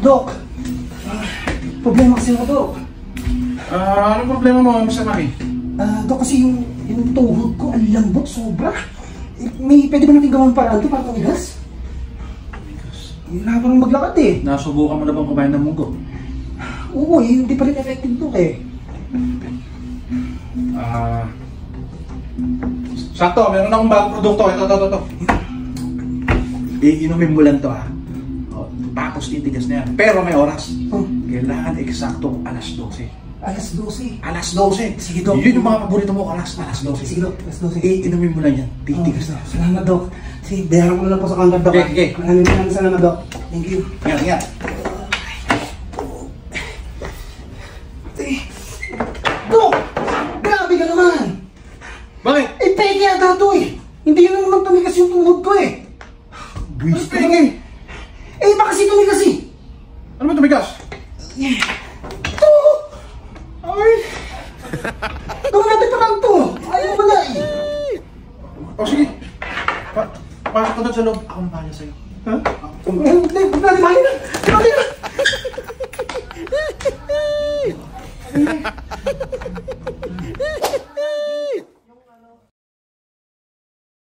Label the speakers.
Speaker 1: Dok. Problema kasi ako, Dok.
Speaker 2: Anong problema mo, Mr. Maki?
Speaker 1: Dok, kasi yung tuhod ko, ang lambot, sobra. Pwede ba natin gawang paraan ito para tumigas? Hirapan maglakad eh.
Speaker 2: Nasubukan mo na bang kumain ng munggo?
Speaker 1: Oo, hindi pa rin effective, Dok eh.
Speaker 2: Sakto, meron akong bagong produkto. Ito. Iinumin mo lang to tapos titigas na yan. Pero may oras. Kailangan eksaktong alas 12.
Speaker 1: Alas 12?
Speaker 2: Alas 12.
Speaker 1: Sige, Dok.
Speaker 2: Yun yung mga paborito mo, alas 12.
Speaker 1: Sige, Dok. Alas 12.
Speaker 2: Iinumin mo lang yan. Titigas na.
Speaker 1: Salamat, Dok. Sige, bayaran ko na lang po sa counter, Dok.
Speaker 2: Okay.
Speaker 1: Maraming salamat, Dok. Thank you.
Speaker 2: Ingat.
Speaker 1: Dok! Grabe ka naman!
Speaker 2: Bakit?
Speaker 1: Peke yata ito eh! Hindi na naman tumigas yung tuhod ko eh!
Speaker 2: Buwis peke!
Speaker 1: Baka kasi tumigas eh!
Speaker 2: Ano ba tumigas?
Speaker 1: Ito! Ay! Gawin natin pa lang ito! Ayaw mo na eh!
Speaker 2: Sige! Pasok ka doon sa loob. Ako ang bahala sa'yo.
Speaker 1: Ha? Hindi! Mahina!